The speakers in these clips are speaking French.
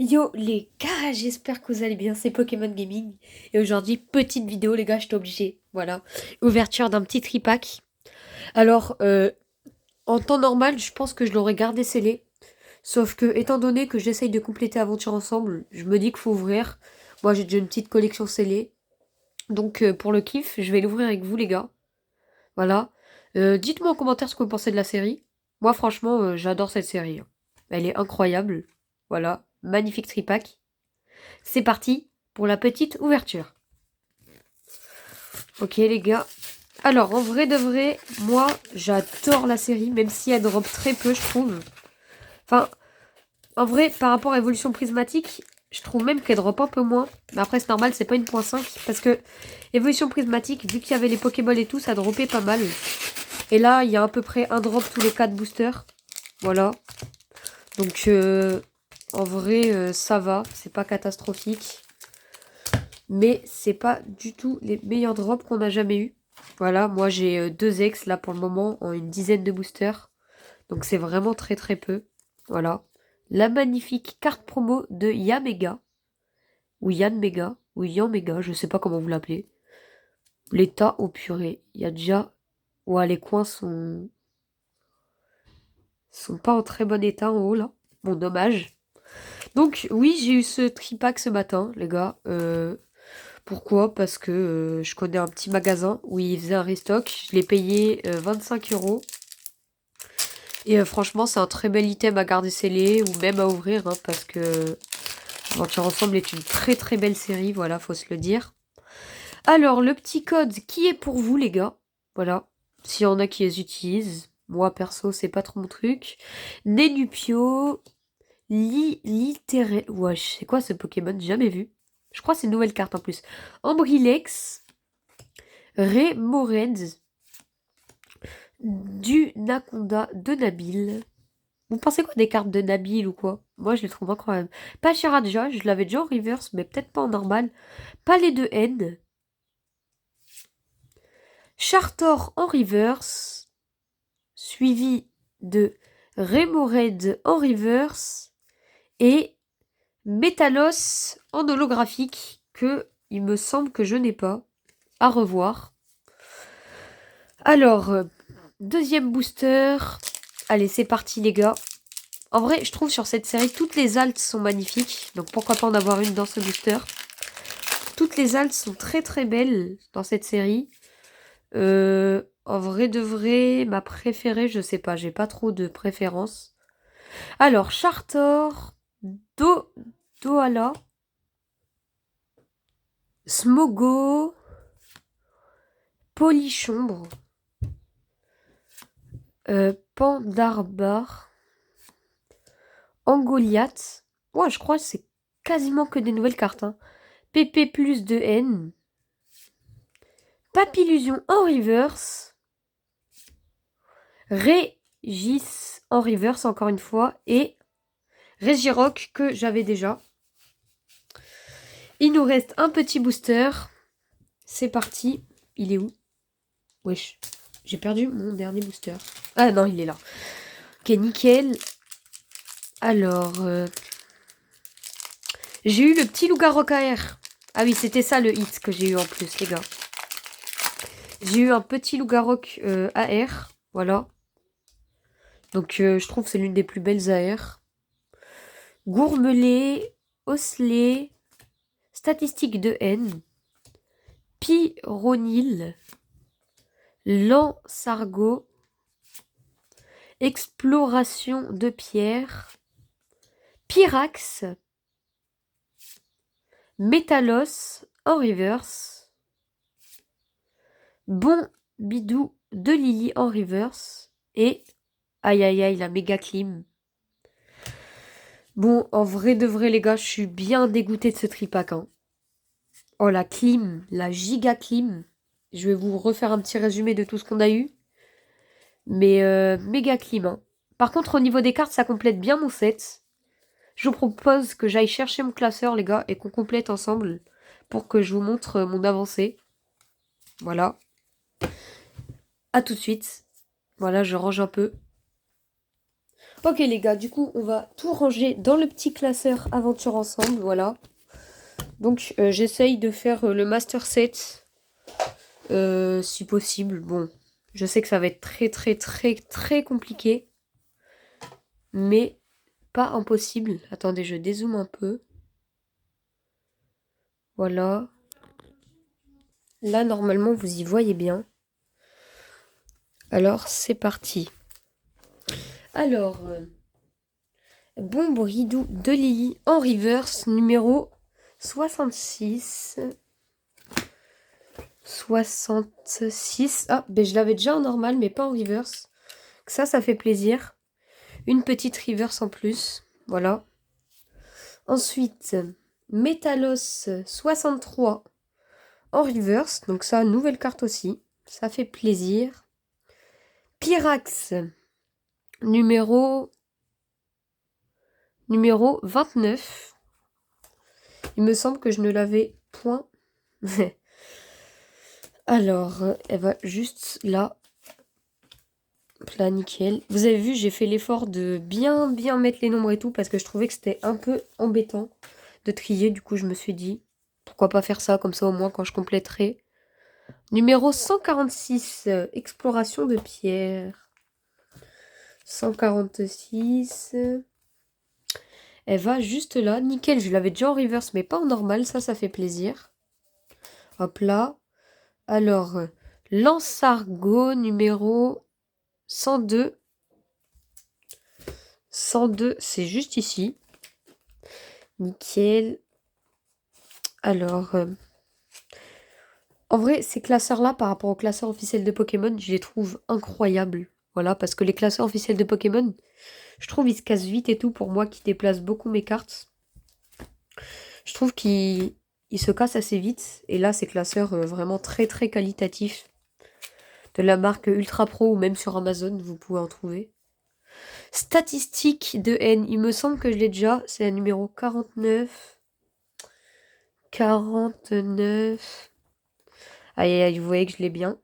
Yo les gars, j'espère que vous allez bien, c'est Pokémon Gaming. Et aujourd'hui, petite vidéo les gars, j'étais obligée. Voilà, ouverture d'un petit tripack. Alors, en temps normal, je pense que je l'aurais gardé scellé. Sauf que, étant donné que j'essaye de compléter Aventure Ensemble, je me dis qu'il faut ouvrir. Moi, j'ai déjà une petite collection scellée. Donc, pour le kiff, je vais l'ouvrir avec vous les gars. Voilà. Dites-moi en commentaire ce que vous pensez de la série. Moi, franchement, j'adore cette série, hein. Elle est incroyable. Voilà, magnifique tripack. C'est parti pour la petite ouverture. Ok les gars. Alors en vrai de vrai, moi j'adore la série, même si elle drop très peu je trouve. Enfin, en vrai, par rapport à Évolution Prismatique, je trouve même qu'elle drop un peu moins. Mais après c'est normal, c'est pas une point 5. Parce que Évolution Prismatique, vu qu'il y avait les Pokéballs et tout, ça dropait pas mal. Et là, il y a à peu près un drop tous les 4 boosters. Voilà. Donc en vrai, ça va, c'est pas catastrophique. Mais c'est pas du tout les meilleurs drops qu'on a jamais eu. Voilà, moi j'ai deux ex là pour le moment en une dizaine de boosters. Donc c'est vraiment très très peu. Voilà. La magnifique carte promo de Yamega. Ou Yanmega. Ou Yanmega, je sais pas comment vous l'appelez. L'état au purée. Il y a déjà. Ouais, les coins sont pas en très bon état en haut là. Bon, dommage. Donc oui, j'ai eu ce tripack ce matin, les gars. Pourquoi? Parce que je connais un petit magasin où ils faisaient un restock. Je l'ai payé 25 euros. Et franchement, c'est un très bel item à garder scellé ou même à ouvrir, hein, parce que Aventure Ensemble est une très très belle série, voilà, faut se le dire. Alors, le petit code qui est pour vous, les gars. Voilà. S'il y en a qui les utilisent. Moi, perso, c'est pas trop mon truc. Nenupio. Littéral. Wesh, c'est quoi ce Pokémon? Jamais vu. Je crois que c'est une nouvelle carte en plus. Ambrilex. Remoraid. Du Naconda de Nabil. Vous pensez quoi des cartes de Nabil ou quoi? Moi, je les trouve incroyables. Pas Sharaja, je l'avais déjà en reverse, mais peut-être pas en normal. Palais de haine. Chartor en reverse. Suivi de Remoraid en reverse. Et Métalos en holographique, que il me semble que je n'ai pas. À revoir. Alors, deuxième booster. Allez, c'est parti les gars. En vrai, je trouve sur cette série, toutes les altes sont magnifiques. Donc pourquoi pas en avoir une dans ce booster. Toutes les altes sont très très belles dans cette série. En vrai de vrai, ma préférée, je sais pas, j'ai pas trop de préférence. Alors, Chartor, Doala, Smogo, Polichombre, Pandarbar, Angoliath. Ouais, je crois que c'est quasiment que des nouvelles cartes, hein. PP plus de N. Papillusion en reverse. Régis en reverse encore une fois. Et Regirock que j'avais déjà. Il nous reste un petit booster. C'est parti. Il est où? Wesh. J'ai perdu mon dernier booster. Ah non, il est là. Ok, nickel. Alors, j'ai eu le petit Loup-Garou AR. Ah oui, c'était ça le hit que j'ai eu en plus, les gars. J'ai eu un petit Loup-Garou AR. Voilà. Donc, je trouve que c'est l'une des plus belles AR. Gourmelet, Osselet, Statistique de haine, Pyronil, Lansargot, Exploration de pierre, Pyrax, Métalos en reverse, Bon Bidou de Lily en reverse et aïe aïe aïe la méga clim. Bon, en vrai de vrai les gars, je suis bien dégoûtée de ce tripack, hein. Oh la clim, la giga clim. Je vais vous refaire un petit résumé de tout ce qu'on a eu. Mais méga clim, hein. Par contre, au niveau des cartes, ça complète bien mon set. Je vous propose que j'aille chercher mon classeur, les gars, et qu'on complète ensemble pour que je vous montre mon avancée. Voilà. À tout de suite. Voilà, je range un peu. Ok les gars, du coup, on va tout ranger dans le petit classeur aventure ensemble, voilà. Donc, j'essaye de faire le master set, si possible. Bon, je sais que ça va être très, très, très, très compliqué. Mais pas impossible. Attendez, je dézoome un peu. Voilà. Là, normalement, vous y voyez bien. Alors, c'est parti. Alors, Bombe Ridou de Lily en reverse, numéro 66. 66. Ah, ben je l'avais déjà en normal, mais pas en reverse. Ça fait plaisir. Une petite reverse en plus. Voilà. Ensuite, Metalos 63 en reverse. Donc ça, nouvelle carte aussi. Ça fait plaisir. Pyrax, numéro 29. Il me semble que je ne l'avais point. Alors, elle va juste là. Là, nickel. Vous avez vu, j'ai fait l'effort de bien mettre les nombres et tout parce que je trouvais que c'était un peu embêtant de trier. Du coup, je me suis dit, pourquoi pas faire ça comme ça au moins quand je compléterai. Numéro 146, exploration de pierre. 146. Elle va juste là. Nickel, je l'avais déjà en reverse, mais pas en normal. Ça fait plaisir. Hop là. Alors, Lansargot numéro 102. 102, c'est juste ici. Nickel. Alors, en vrai, ces classeurs-là, par rapport aux classeurs officiels de Pokémon, je les trouve incroyables. Voilà, parce que les classeurs officiels de Pokémon, je trouve ils se cassent vite et tout pour moi qui déplace beaucoup mes cartes. Je trouve qu'ils se cassent assez vite. Et là, ces classeurs vraiment très très qualitatifs. De la marque Ultra Pro ou même sur Amazon, vous pouvez en trouver. Statistique de N, il me semble que je l'ai déjà. C'est la numéro 49. 49. Aïe aïe aïe, vous voyez que je l'ai bien.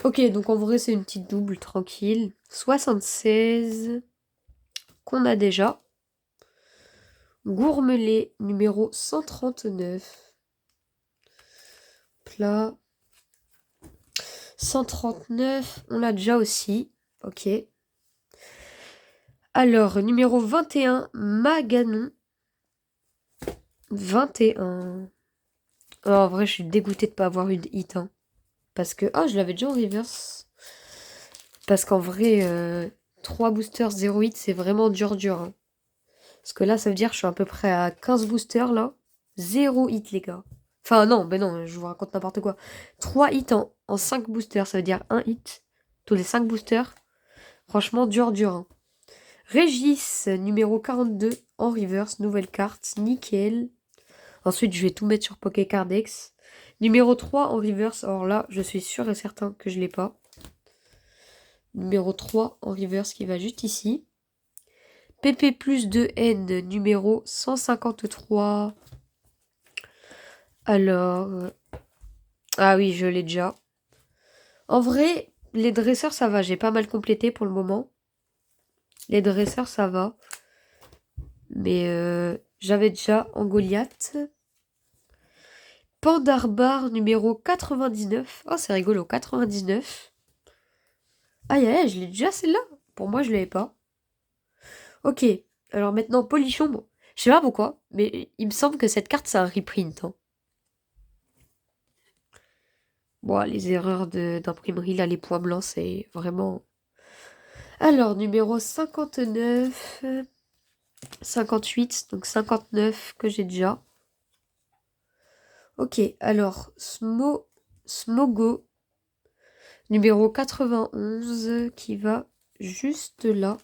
Ok, donc en vrai, c'est une petite double, tranquille. 76, qu'on a déjà. Gourmelet, numéro 139. Plat. 139, on l'a déjà aussi. Ok. Alors, numéro 21, Maganon. 21. Oh, en vrai, je suis dégoûtée de pas avoir eu de hit. Hein. Parce que... Ah, je l'avais déjà en reverse. Parce qu'en vrai, 3 boosters 0 hit, c'est vraiment dur. Hein. Parce que là, ça veut dire que je suis à peu près à 15 boosters, là. 0 hit, les gars. Enfin, non, ben non, je vous raconte n'importe quoi. 3 hits en 5 boosters, ça veut dire 1 hit. Tous les 5 boosters. Franchement, dur. Hein. Régis, numéro 42, en reverse, nouvelle carte, nickel. Ensuite, je vais tout mettre sur Pokécardex. Numéro 3 en reverse, alors là, je suis sûr et certain que je l'ai pas. Numéro 3 en reverse qui va juste ici. PP plus 2N, numéro 153. Alors... Ah oui, je l'ai déjà. En vrai, les dresseurs, ça va. J'ai pas mal complété pour le moment. Les dresseurs, ça va. Mais j'avais déjà en Goliath. Pandarbar numéro 99. Oh, c'est rigolo, 99. Aïe, aïe, je l'ai déjà celle-là. Pour moi, je l'avais pas. Ok, alors maintenant, Polichon. Bon, je sais pas pourquoi, mais il me semble que cette carte, c'est un reprint. Hein. Bon, les erreurs d'imprimerie, là, les points blancs, c'est vraiment... Alors, numéro 59, 58, donc 59 que j'ai déjà. Ok, alors, Smogo, numéro 91, qui va juste là.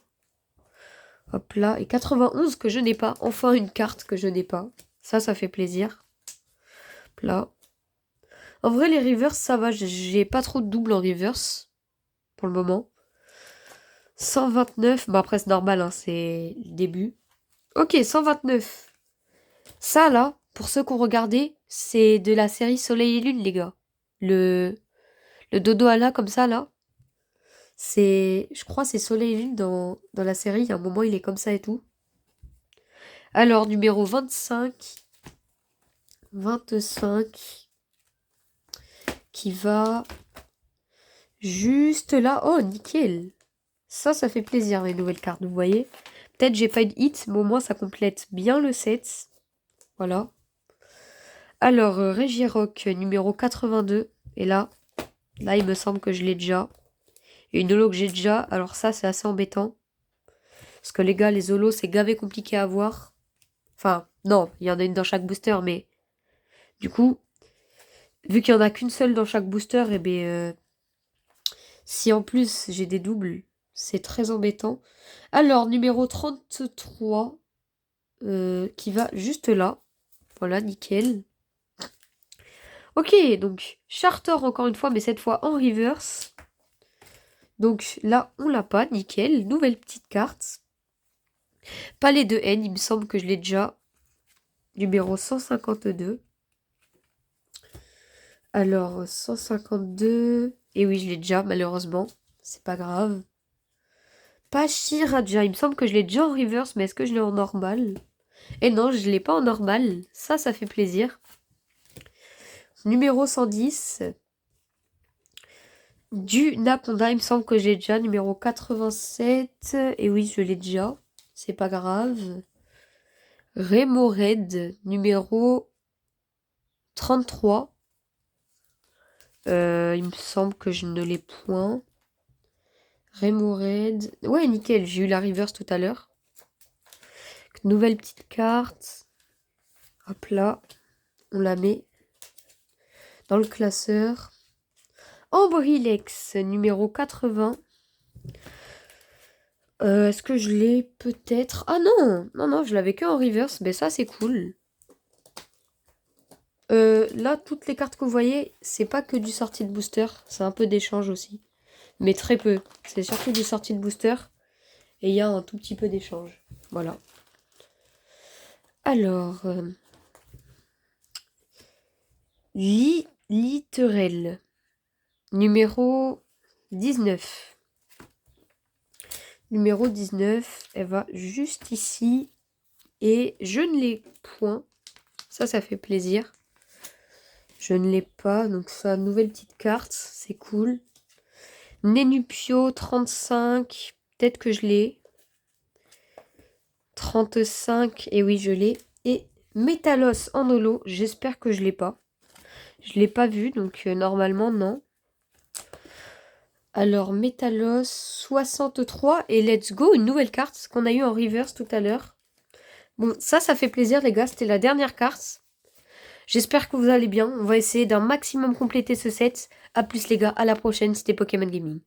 Hop là, et 91 que je n'ai pas. Enfin, une carte que je n'ai pas. Ça fait plaisir. Hop là. En vrai, les reverse, ça va. J'ai pas trop de double en reverse. Pour le moment. 129. Bon, après, c'est normal, hein, c'est le début. Ok, 129. Ça, là, pour ceux qui ont regardé, c'est de la série Soleil et Lune, les gars. Le dodo à la, comme ça, là. Je crois c'est Soleil et Lune dans la série. Il y a un moment, il est comme ça et tout. Alors, numéro 25. 25. Qui va juste là. Oh, nickel. Ça fait plaisir, les nouvelles cartes, vous voyez. Peut-être j'ai pas une hit, mais au moins ça complète bien le set. Voilà. Alors, Regirock numéro 82. Et là, il me semble que je l'ai déjà. Et une holo que j'ai déjà. Alors ça, c'est assez embêtant. Parce que les gars, les holos, c'est gavé compliqué à avoir. Enfin, non, il y en a une dans chaque booster, mais du coup, vu qu'il y en a qu'une seule dans chaque booster, et bien, si en plus j'ai des doubles, c'est très embêtant. Alors, numéro 33, qui va juste là. Voilà, nickel. Ok, donc Charter encore une fois, mais cette fois en reverse. Donc là, on l'a pas, nickel. Nouvelle petite carte. Palais de haine, il me semble que je l'ai déjà. Numéro 152. Alors, 152. Et oui, je l'ai déjà, malheureusement. C'est pas grave. Pachiraja, il me semble que je l'ai déjà en reverse, mais est-ce que je l'ai en normal? Et non, je l'ai pas en normal. Ça fait plaisir. Numéro 110. Du Naponda, il me semble que j'ai déjà. Numéro 87. Et oui, je l'ai déjà. C'est pas grave. Remored, numéro 33. Il me semble que je ne l'ai point. Remored. Ouais, nickel, j'ai eu la reverse tout à l'heure. Nouvelle petite carte. Hop là. On la met dans le classeur. Ambrilex, numéro 80. Est-ce que je l'ai peut-être? Ah non! Non, je l'avais que en reverse. Mais ça, c'est cool. Là, toutes les cartes que vous voyez, c'est pas que du sortie de booster. C'est un peu d'échange aussi. Mais très peu. C'est surtout du sortie de booster. Et il y a un tout petit peu d'échange. Voilà. Alors. Litterel. Numéro 19. Numéro 19. Elle va juste ici. Et je ne l'ai point. Ça fait plaisir. Je ne l'ai pas. Donc ça, nouvelle petite carte. C'est cool. Nenupio 35. Peut-être que je l'ai. 35. Et oui, je l'ai. Et Métalos en holo. J'espère que je l'ai pas. Je l'ai pas vu. Donc normalement, non. Alors, Métalos 63. Et let's go. Une nouvelle carte qu'on a eu en reverse tout à l'heure. Bon, ça fait plaisir, les gars. C'était la dernière carte. J'espère que vous allez bien. On va essayer d'un maximum compléter ce set. A plus, les gars. À la prochaine. C'était Pokémon Gaming.